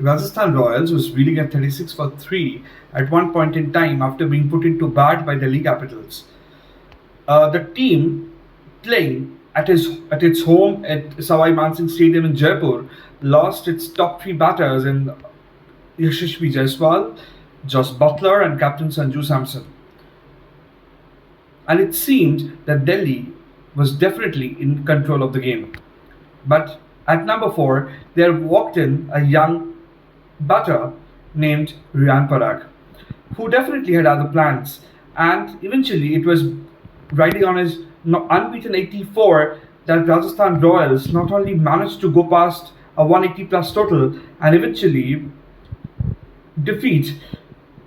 Rajasthan Royals was reeling at 36 for 3 at one point in time after being put into bat by Delhi Capitals. The team playing at its home at Sawai Mansingh Stadium in Jaipur lost its top three batters in Yashasvi Jaiswal, Josh Butler, and captain Sanju Samson. And it seemed that Delhi was definitely in control of the game. But at number 4, there walked in a young batter named Riyan Parag, who definitely had other plans. And eventually, it was riding on his unbeaten 84 that Rajasthan Royals not only managed to go past a 180 plus total and eventually defeat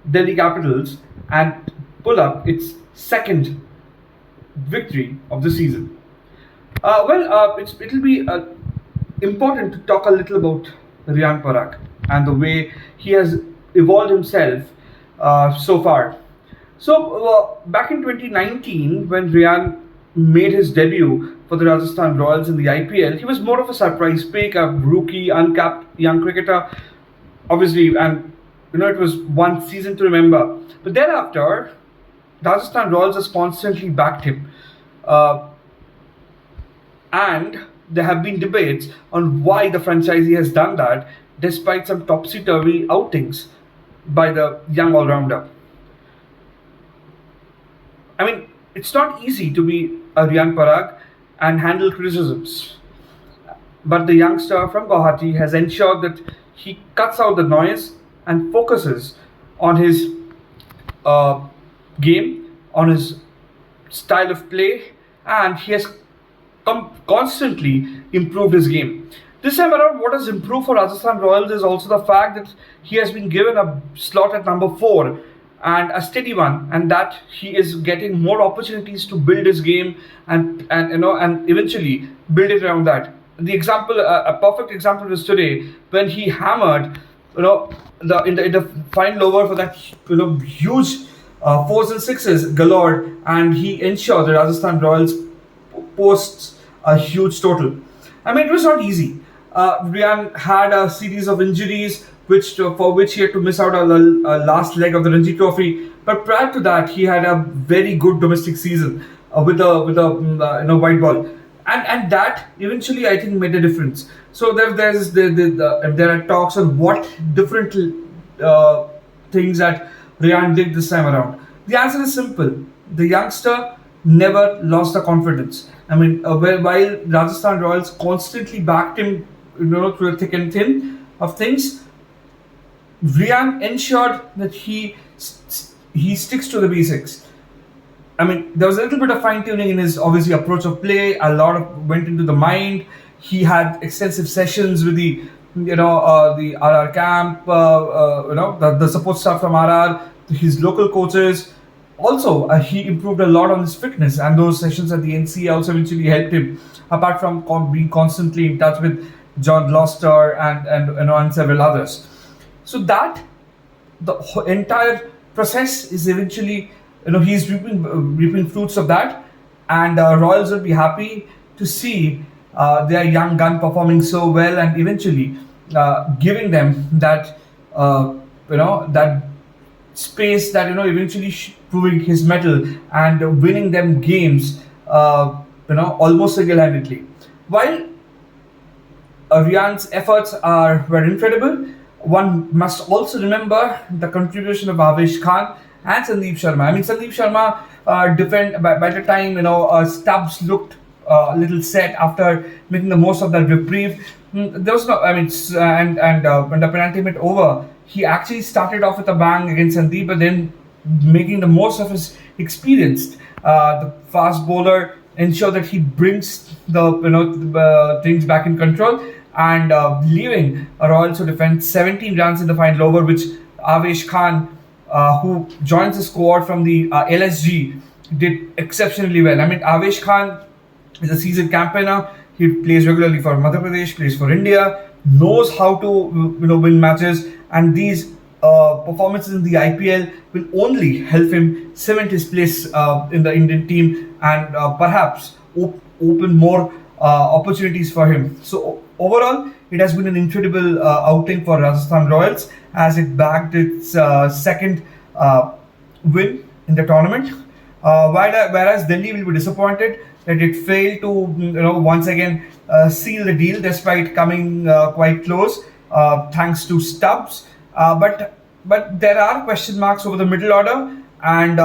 Delhi Capitals and pull up its second victory of the season. It'll be important to talk a little about Riyan Parag and the way he has evolved himself so far. Back in 2019, when Riyan made his debut for the Rajasthan Royals in the IPL, he was more of a surprise pick, a rookie, uncapped young cricketer, obviously, and it was one season to remember. But thereafter, Rajasthan Royals has constantly backed him. And there have been debates on why the franchisee has done that despite some topsy-turvy outings by the young all-rounder. I mean, it's not easy to be a Riyan Parag and handle criticisms. But the youngster from Guwahati has ensured that he cuts out the noise and focuses on his game, on his style of play, and he has constantly improved his game. This time around, what has improved for Rajasthan Royals is also the fact that he has been given a slot at number 4 and a steady one, and that he is getting more opportunities to build his game and eventually build it around that. The example, a perfect example was today when he hammered, in the final over for that, huge 4s and 6s galore, and he ensured the Rajasthan Royals posts a huge total. I mean, it was not easy. Riyan had a series of injuries, for which he had to miss out on the last leg of the Ranji Trophy. But prior to that, he had a very good domestic season with a white ball, and that eventually I think made a difference. So there are talks on what different things that Riyan did this time around. The answer is simple: the youngster never lost the confidence. I mean, while Rajasthan Royals constantly backed him, through the thick and thin of things, Riyan ensured that he sticks to the basics. I mean, there was a little bit of fine tuning in his obviously approach of play. A lot of went into the mind. He had extensive sessions with the RR camp, the support staff from RR, his local coaches. Also, he improved a lot on his fitness, and those sessions at the NC also eventually helped him. Apart from being constantly in touch with John Gloucester and several others, so that the entire process is eventually, he's reaping fruits of that, and Royals will be happy to see their young gun performing so well, and eventually giving them that that space, that eventually proving his mettle and winning them games almost single-handedly. While Riyan's efforts were incredible, one must also remember the contribution of Avesh Khan and Sandeep Sharma. I mean, Sandeep Sharma by the time Stubbs looked a little set after making the most of that reprieve. There was no, I mean, when the penultimate over, he actually started off with a bang against Sandeep, but then making the most of his experience. The fast bowler ensure that he brings the things back in control, and leaving Royals to defend 17 runs in the final over, which Avesh Khan, who joins the squad from the LSG, did exceptionally well. I mean, Avesh Khan is a seasoned campaigner. He plays regularly for Madhya Pradesh, plays for India, knows how to win matches, and these performances in the IPL will only help him cement his place in the Indian team, and perhaps open more opportunities for him. So overall, it has been an incredible outing for Rajasthan Royals as it bagged its second win in the tournament. Whereas Delhi will be disappointed that it failed to once again seal the deal despite coming quite close thanks to Stubbs. But there are question marks over the middle order, and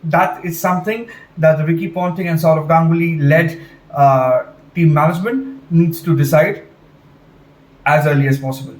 that is something that the Ricky Ponting and Saurav Ganguly led team management needs to decide as early as possible.